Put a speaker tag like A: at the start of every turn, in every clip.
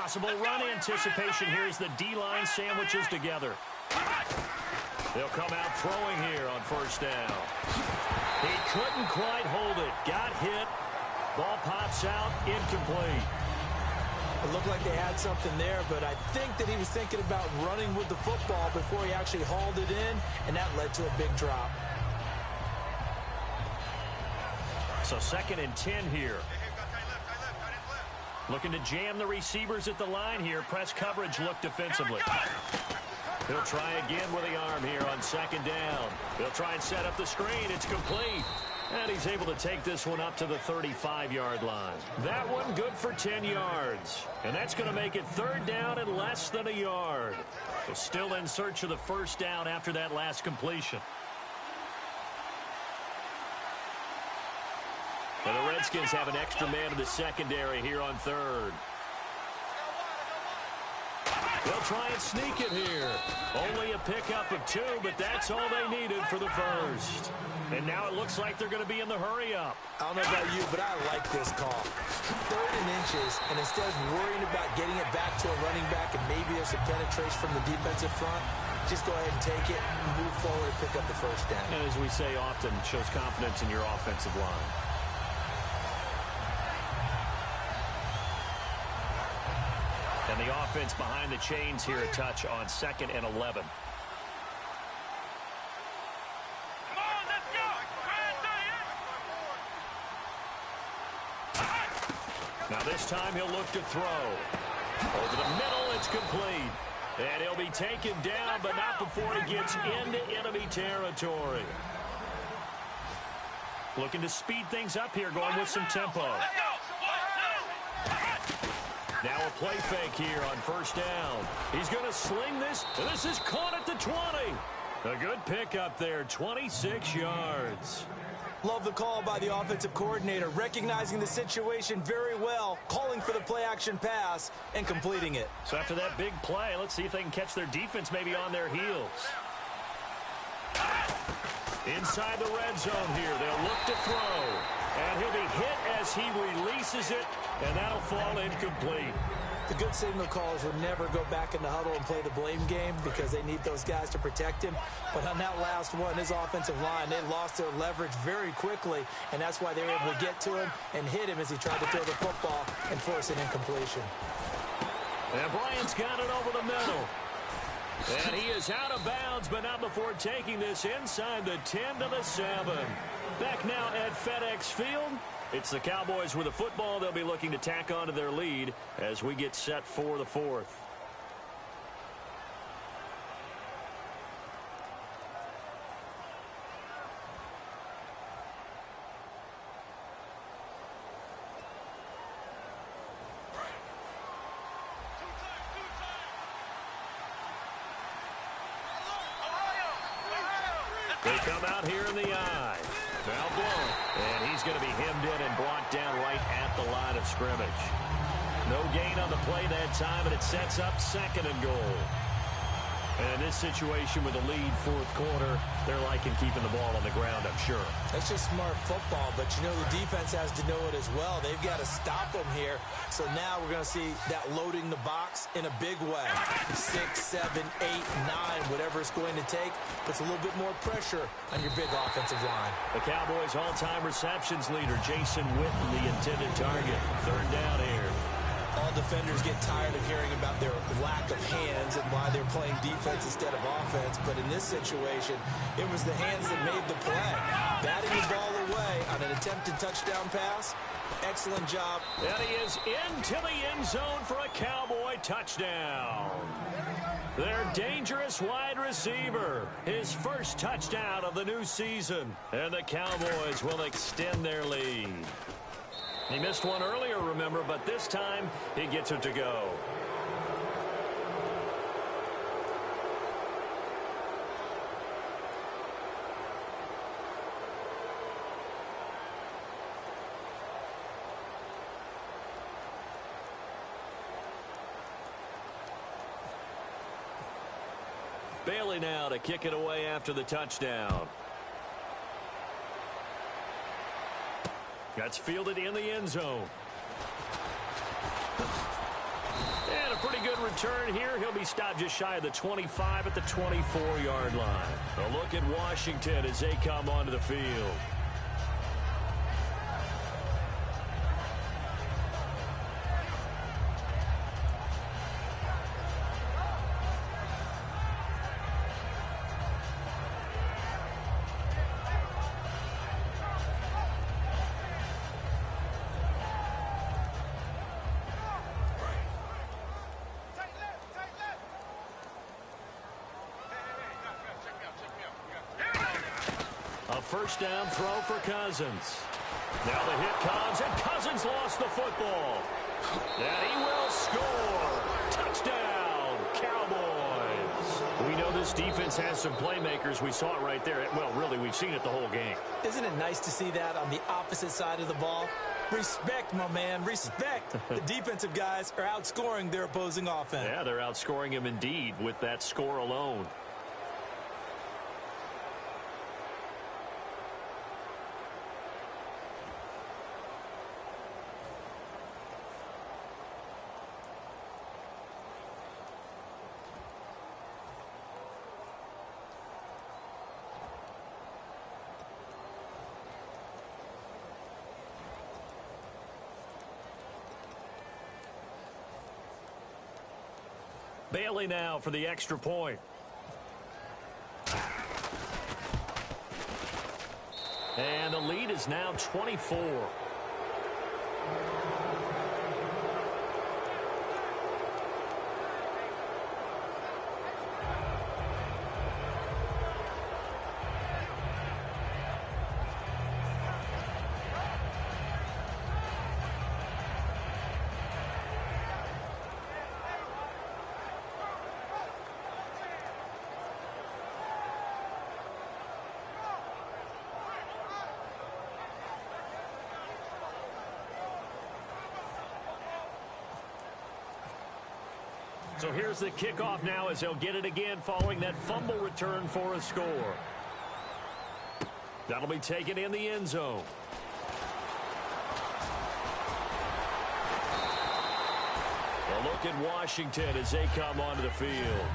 A: Possible run anticipation here as the D-line sandwiches together. They'll come out throwing here on first down. He couldn't quite hold it. Got hit. Ball pops out, incomplete.
B: It looked like they had something there, but I think that he was thinking about running with the football before he actually hauled it in, and that led to a big drop.
A: So 2nd and 10 here. Looking to jam the receivers at the line here. Press coverage look defensively. He'll try again with the arm here on 2nd down. He'll try and set up the screen. It's complete. And he's able to take this one up to the 35-yard line. That one good for 10 yards. And that's going to make it 3rd down and less than a yard. So still in search of the first down after that last completion. And the Redskins have an extra man in the secondary here on 3rd. They'll try and sneak it here. Only a pickup of 2, but that's all they needed for the first. And now it looks like they're going to be in the hurry-up.
B: I don't know about you, but I like this call. 3rd and inches, and instead of worrying about getting it back to a running back and maybe there's some penetration from the defensive front, just go ahead and take it, move forward, and pick up the first down.
A: And as we say often, shows confidence in your offensive line. And the offense behind the chains here a touch on 2nd and 11. Now this time he'll look to throw. Over the middle, it's complete. And he'll be taken down, but not before he gets into enemy territory. Looking to speed things up here, going with some tempo. Now a play fake here on first down. He's going to sling this. This is caught at the 20. A good pickup there, 26 yards.
B: Love the call by the offensive coordinator, recognizing the situation very well, calling for the play-action pass, and completing it.
A: So after that big play, let's see if they can catch their defense maybe on their heels. Inside the red zone here, they'll look to throw. And he'll be hit as he releases it, and that'll fall incomplete.
B: The good signal callers would never go back in the huddle and play the blame game because they need those guys to protect him. But on that last one, his offensive line, they lost their leverage very quickly, and that's why they were able to get to him and hit him as he tried to throw the football and force an incompletion.
A: And Bryant's got it over the middle. And he is out of bounds, but not before taking this inside the 10 to the 7. Back now at FedEx Field. It's the Cowboys with the football. They'll be looking to tack on to their lead as we get set for the 4th. They come out here in the eye. Now blown. And he's going to be hemmed in and brought down right at the line of scrimmage. No gain on the play that time, and it sets up 2nd and goal. And in this situation with the lead 4th quarter, they're liking keeping the ball on the ground, I'm sure.
B: That's just smart football, but you know the defense has to know it as well. They've got to stop them here. So now we're going to see that loading the box in a big way. 6, 7, 8, 9, whatever it's going to take, puts a little bit more pressure on your big offensive line.
A: The Cowboys' all-time receptions leader, Jason Witten, the intended target. 3rd down here.
B: All defenders get tired of hearing about their lack of hands and why they're playing defense instead of offense. But in this situation, it was the hands that made the play. Batting the ball away on an attempted touchdown pass. Excellent job.
A: And he is into the end zone for a Cowboy touchdown. Their dangerous wide receiver. His first touchdown of the new season. And the Cowboys will extend their lead. He missed one earlier, remember, but this time he gets it to go. Bailey now to kick it away after the touchdown. That's fielded in the end zone. return here. He'll be stopped just shy of the 25 at the 24-yard line. A look at Washington as they come onto the field. A first down throw for Cousins. Now the hit comes, and Cousins lost the football. And he will score. Touchdown, Cowboys. We know this defense has some playmakers. We saw it right there. Well, really, we've seen it the whole game.
B: Isn't it nice to see that on the opposite side of the ball? Respect, my man, respect. The defensive guys are outscoring their opposing offense.
A: Yeah, they're outscoring him indeed with that score alone. Bailey now for the extra point. And the lead is now 24. So here's the kickoff now as they'll get it again following that fumble return for a score. That'll be taken in the end zone. A look at Washington as they come onto the field.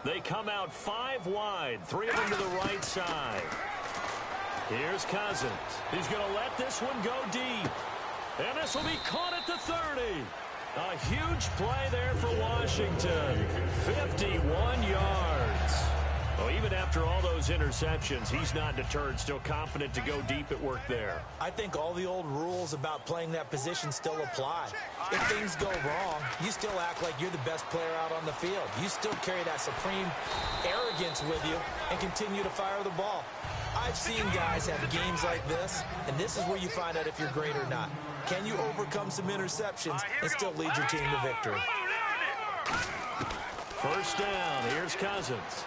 A: They come out 5 wide, 3 of them to the right side. Here's Cousins. He's going to let this one go deep. And this will be caught at the 30. A huge play there for Washington. 51 yards. Well, even after all those interceptions, he's not deterred, still confident to go deep at work there.
B: I think all the old rules about playing that position still apply. If things go wrong, you still act like you're the best player out on the field. You still carry that supreme arrogance with you and continue to fire the ball. I've seen guys have games like this, and this is where you find out if you're great or not. Can you overcome some interceptions and still lead your team to victory?
A: First down, here's Cousins.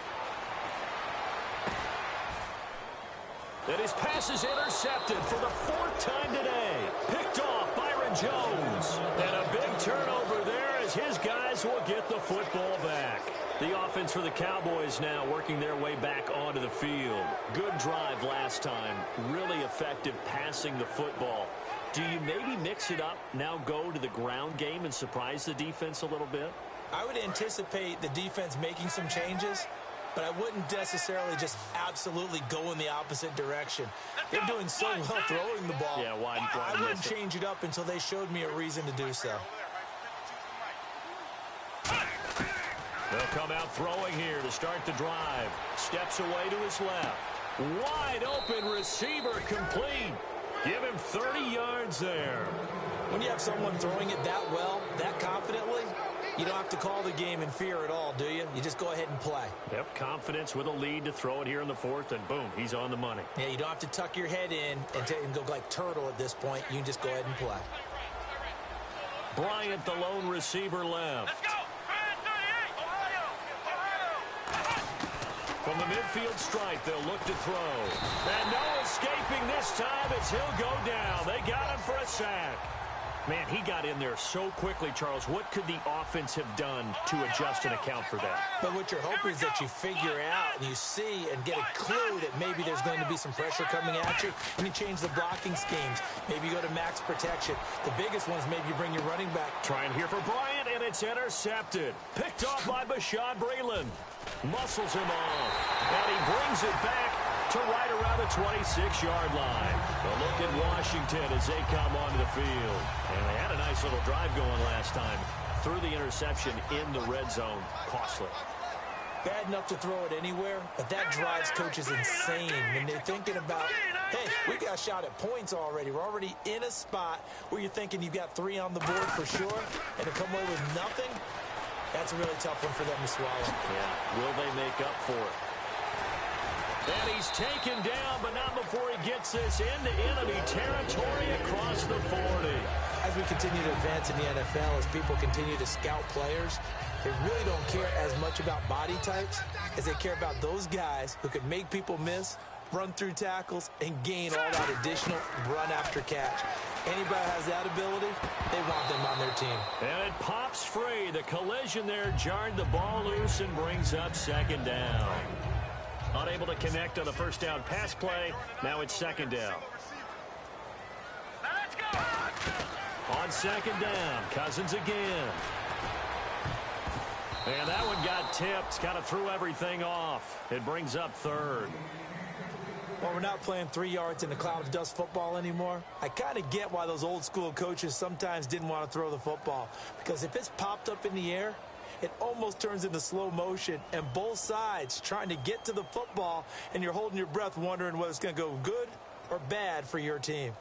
A: And his pass is intercepted for the 4th time today. Picked off Byron Jones. And a big turnover there as his guys will get the football back. The offense for the Cowboys now working their way back onto the field. Good drive last time. Really effective passing the football. Do you maybe mix it up, now go to the ground game and surprise the defense a little bit?
B: I would anticipate the defense making some changes. but I wouldn't necessarily just absolutely go in the opposite direction. They're doing so well throwing the ball.
A: Yeah, why
B: I wouldn't change it up until they showed me a reason to do so.
A: They'll come out throwing here to start the drive. Steps away to his left. Wide open receiver complete. Give him 30 yards there.
B: When you have someone throwing it that well, that confidently, you don't have to call the game in fear at all, do you? You just go ahead and play.
A: Yep, confidence with a lead to throw it here in the fourth, and boom, he's on the money.
B: Yeah, you don't have to tuck your head in and go like turtle at this point. You can just go ahead and play.
A: Bryant, the lone receiver left.
C: Let's go!
A: From the midfield stripe, they'll look to throw. And no escaping this time as he'll go down. They got him for a sack. Man, he got in there so quickly, Charles. What could the offense have done to adjust and account for that?
B: But what you're hoping is that you figure out and you see and get a clue that maybe there's going to be some pressure coming at you, and you change the blocking schemes. Maybe you go to max protection. The biggest one is maybe you bring your running back.
A: Trying here for Bryant, and it's intercepted. Picked off by Bashaud Breeland. Muscles him off, and he brings it back to right around the 26-yard line. A look at Washington as they come onto the field. And they had a nice little drive going last time. Threw the interception in the red zone. Costly.
B: Bad enough to throw it anywhere, but that drives coaches insane when they're thinking about, hey, we got a shot at points already. We're already in a spot where you're thinking you've got 3 on the board for sure, and to come away with nothing, that's a really tough one for them to swallow.
A: Yeah, will they make up for it? And he's taken down, but not before he gets this into enemy territory across the 40.
B: As we continue to advance in the NFL, as people continue to scout players, they really don't care as much about body types as they care about those guys who can make people miss, run through tackles, and gain all that additional run after catch. Anybody has that ability, they want them on their team.
A: And it pops free. The collision there jarred the ball loose and brings up second down. Unable to connect on the first down pass play. Now it's second down.
C: Let's go!
A: On second down, Cousins again. And that one got tipped. Kind of threw everything off. It brings up third.
B: Well, we're not playing 3 yards in a cloud of dust football anymore. I kind of get why those old school coaches sometimes didn't want to throw the football. Because if it's popped up in the air, it almost turns into slow motion, and both sides trying to get to the football, and you're holding your breath wondering whether it's going to go good or bad for your team.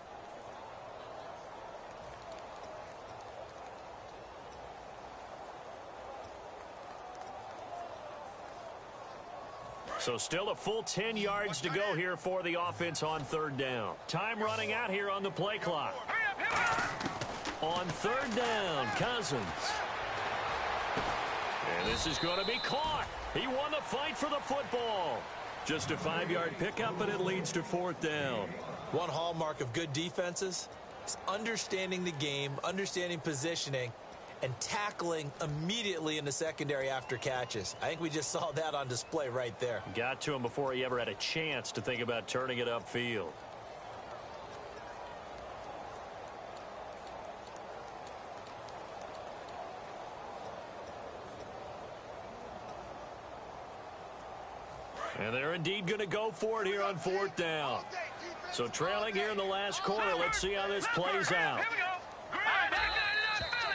A: So still a full 10 yards to go here for the offense on third down. Time running out here on the play clock. On third down, Cousins. And this is going to be caught. He won the fight for the football. Just a 5-yard pickup, and it leads to fourth down.
B: One hallmark of good defenses is understanding the game, understanding positioning, and tackling immediately in the secondary after catches. I think we just saw that on display right there.
A: Got to him before he ever had a chance to think about turning it upfield. And they're indeed going to go for it here on fourth down. So trailing here in the last quarter. Let's see how this plays out.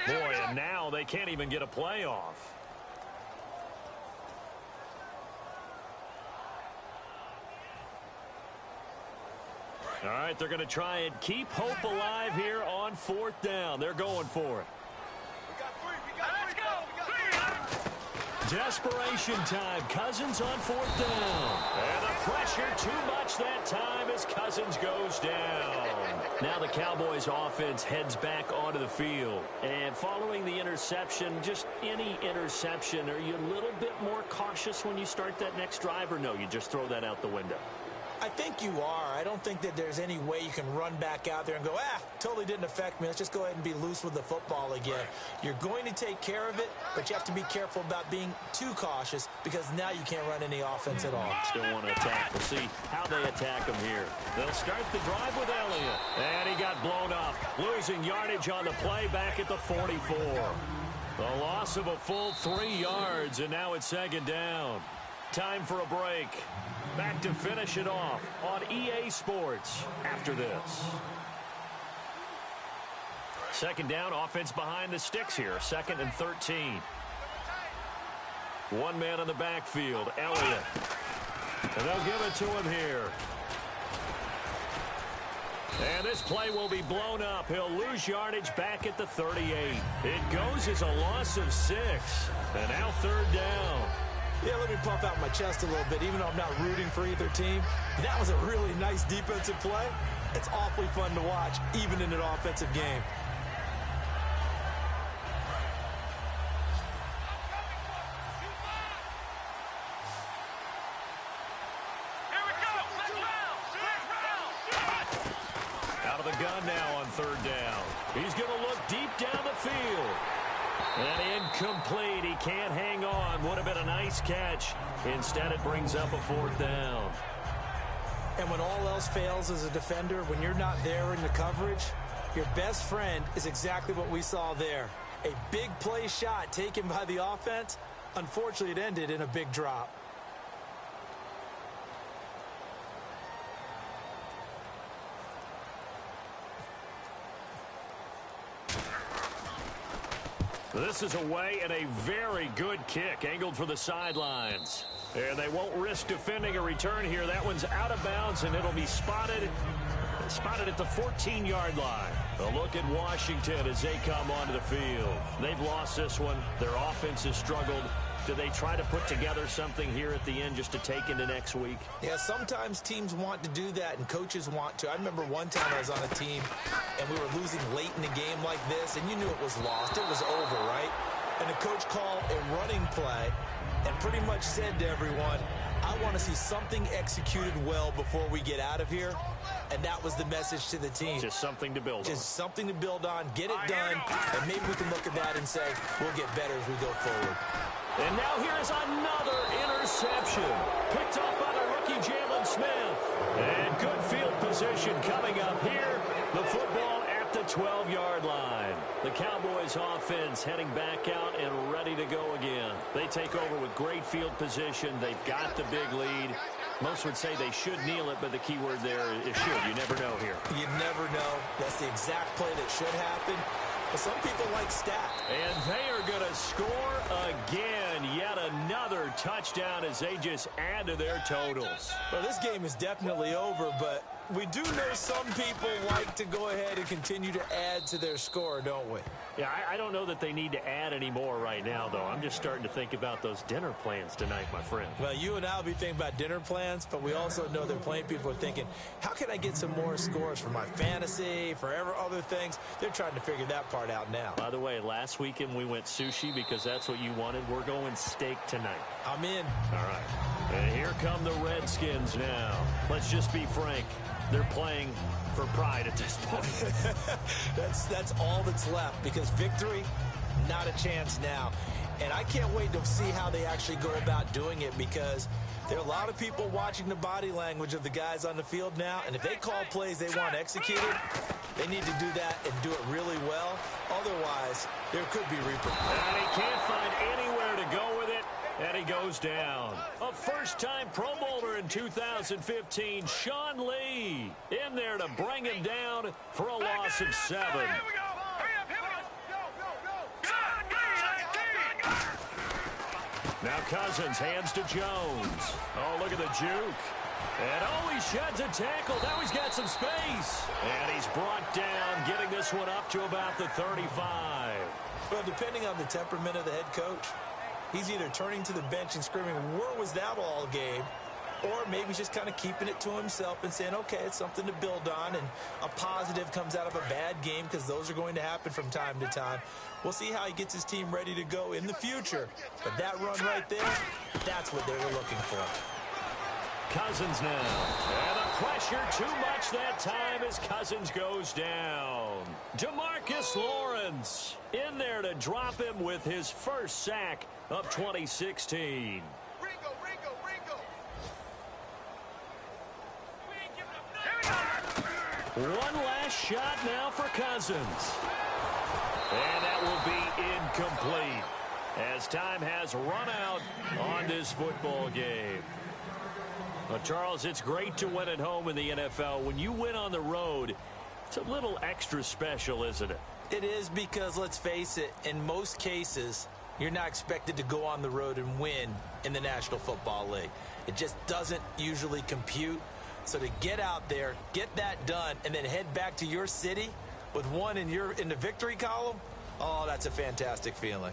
A: Boy, and now they can't even get a play off. All right, they're going to try and keep hope alive here on fourth down. They're going for it. Desperation time. Cousins on fourth down. And the pressure too much that time as Cousins goes down. Now the Cowboys offense heads back onto the field. And following the interception, just any interception, are you a little bit more cautious when you start that next drive, or no, you just throw that out the window?
B: I think you are. I don't think that there's any way you can run back out there and go, totally didn't affect me. Let's just go ahead and be loose with the football again. You're going to take care of it, but you have to be careful about being too cautious because now you can't run any offense at all.
A: Still want to attack. We'll see how they attack him here. They'll start the drive with Elliott. And he got blown up, losing yardage on the play back at the 44. The loss of a full 3 yards, and now it's second down. Time for a break. Back to finish it off on EA Sports after this. Second down, offense behind the sticks here. 2nd and 13. One man in the backfield, Elliott. And they'll give it to him here. And this play will be blown up. He'll lose yardage back at the 38. It goes as a loss of 6. And now 3rd down.
B: Yeah, let me puff out my chest a little bit, even though I'm not rooting for either team. That was a really nice defensive play. It's awfully fun to watch, even in an offensive game.
A: Gun now on 3rd down. He's going to look deep down the field. And incomplete. He can't hang on. Would have been a nice catch. Instead, it brings up a 4th down.
B: And when all else fails as a defender, when you're not there in the coverage, your best friend is exactly what we saw there. A big play shot taken by the offense. Unfortunately, it ended in a big drop.
A: This is away and a very good kick, angled for the sidelines. And they won't risk defending a return here. That one's out of bounds, and it'll be spotted at the 14-yard line. A look at Washington as they come onto the field. They've lost this one. Their offense has struggled. Do they try to put together something here at the end just to take into next week?
B: Yeah, sometimes teams want to do that, and coaches want to. I remember one time I was on a team, and we were losing late in the game like this, and you knew it was lost. It was over, right? And the coach called a running play and pretty much said to everyone, I want to see something executed well before we get out of here. And that was the message to the team.
A: Just something to build on.
B: Just something to build on, get it done, and maybe we can look at that and say, we'll get better as we go forward.
A: And now here's another interception. Picked up by the rookie Jalen Smith. And good field position coming up here. The football at the 12-yard line. The Cowboys offense heading back out and ready to go again. They take over with great field position. They've got the big lead. Most would say they should kneel it, but the key word there is should. You never know here.
B: You never know. That's the exact play that should happen. But some people like stat.
A: And they are going to score again. Yet another touchdown as they just add to their totals.
B: Well, this game is definitely over, but we do know some people like to go ahead and continue to add to their score, don't we?
A: Yeah, I don't know that they need to add any more right now, though. I'm just starting to think about those dinner plans tonight, my friend.
B: Well, you and I will be thinking about dinner plans, but we also know they're playing people are thinking, how can I get some more scores for my fantasy, for other things? They're trying to figure that part out now.
A: By the way, last weekend we went sushi because that's what you wanted. We're going steak tonight.
B: I'm in.
A: All right. And here come the Redskins now. Let's just be frank. They're playing for pride at this point.
B: That's all that's left, because victory, not a chance now. And I can't wait to see how they actually go about doing it, because there are a lot of people watching the body language of the guys on the field now, and if they call plays they want executed, they need to do that and do it really well. Otherwise, there could be repercussions.
A: And he can't find anywhere to go with it. And he goes down. A first-time Pro Bowler in 2015, Sean Lee, in there to bring him down for a loss of 7. Now Cousins hands to Jones. Oh, look at the juke. And oh, he sheds a tackle. Now he's got some space. And he's brought down, getting this one up to about the 35.
B: Well, depending on the temperament of the head coach, he's either turning to the bench and screaming, where was that all game? Or maybe he's just kind of keeping it to himself and saying, okay, it's something to build on, and a positive comes out of a bad game, because those are going to happen from time to time. We'll see how he gets his team ready to go in the future. But that run right there, that's what they were looking for.
A: Cousins now. And the pressure too much that time as Cousins goes down. DeMarcus Lawrence in there to drop him with his first sack of 2016. One last shot now for Cousins. And that will be incomplete. as time has run out on this football game. Well, Charles, it's great to win at home in the NFL. When you win on the road, it's a little extra special, isn't it?
B: It is, because let's face it, in most cases, you're not expected to go on the road and win in the National Football League. It just doesn't usually compute. So to get out there, get that done, and then head back to your city with one in the victory column, oh, that's a fantastic feeling.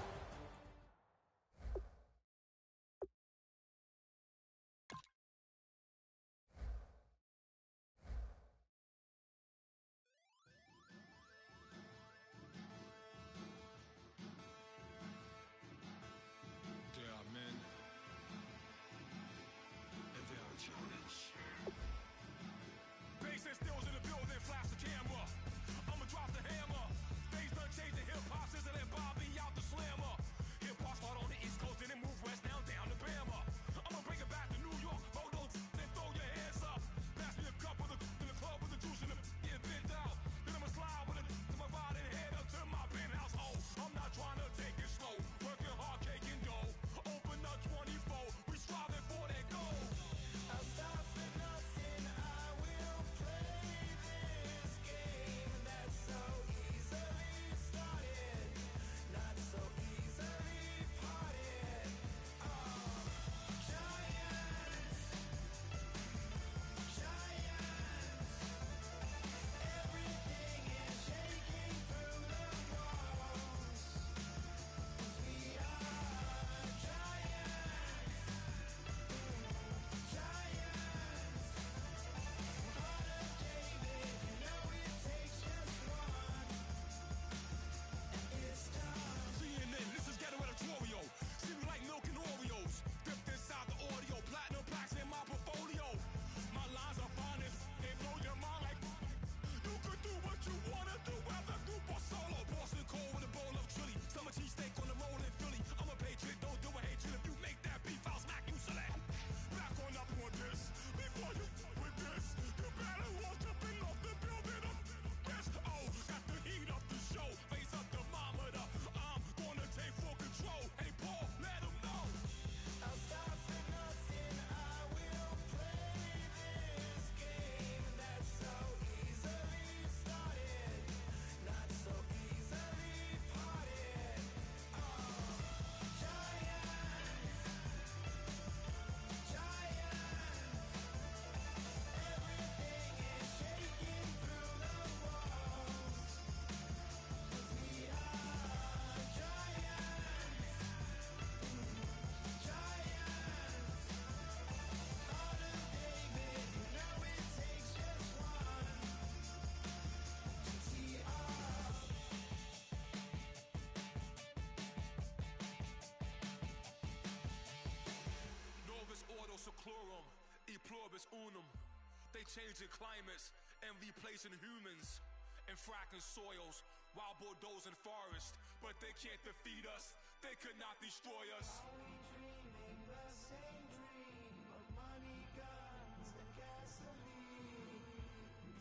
D: They changing climates and replacing humans and fracking soils while bulldozing forests. But they can't defeat us. They could not destroy us.
E: Are we dreaming the same dream of money, guns, and gasoline?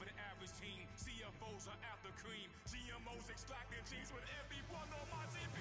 D: For the average team, CFOs are after cream. GMOs extracting genes with everyone on my TV.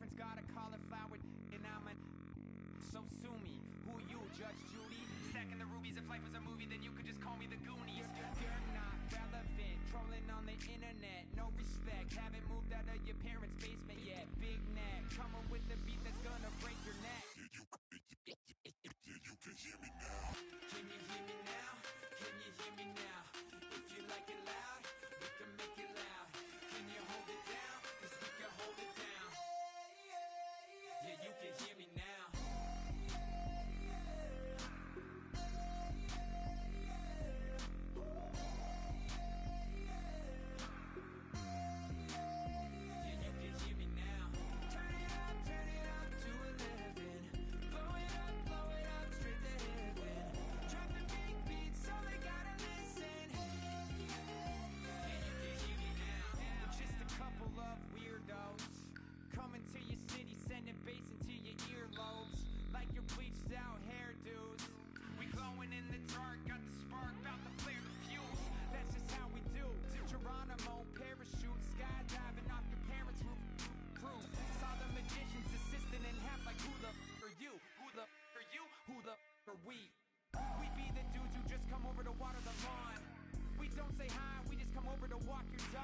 E: woman's got a cauliflower, and I'm a. So sue me. Who you, Judge Judy? Stacking the rubies. If life was a movie, then you could just call me the Goonies. You're not relevant. Trolling on the internet. No respect. Haven't moved out of your parents' basement yet. Big neck. Coming with the beat that's gonna break your neck.
D: You can hear me now.
E: Can you hear me now? Can you hear me now? If you like it loud, we can make it loud. Can you hold it down? 'Cause we can hold it down. Yeah, you can hear me now. We be the dudes who just come over to water the lawn. We don't say hi, we just come over to walk your dog.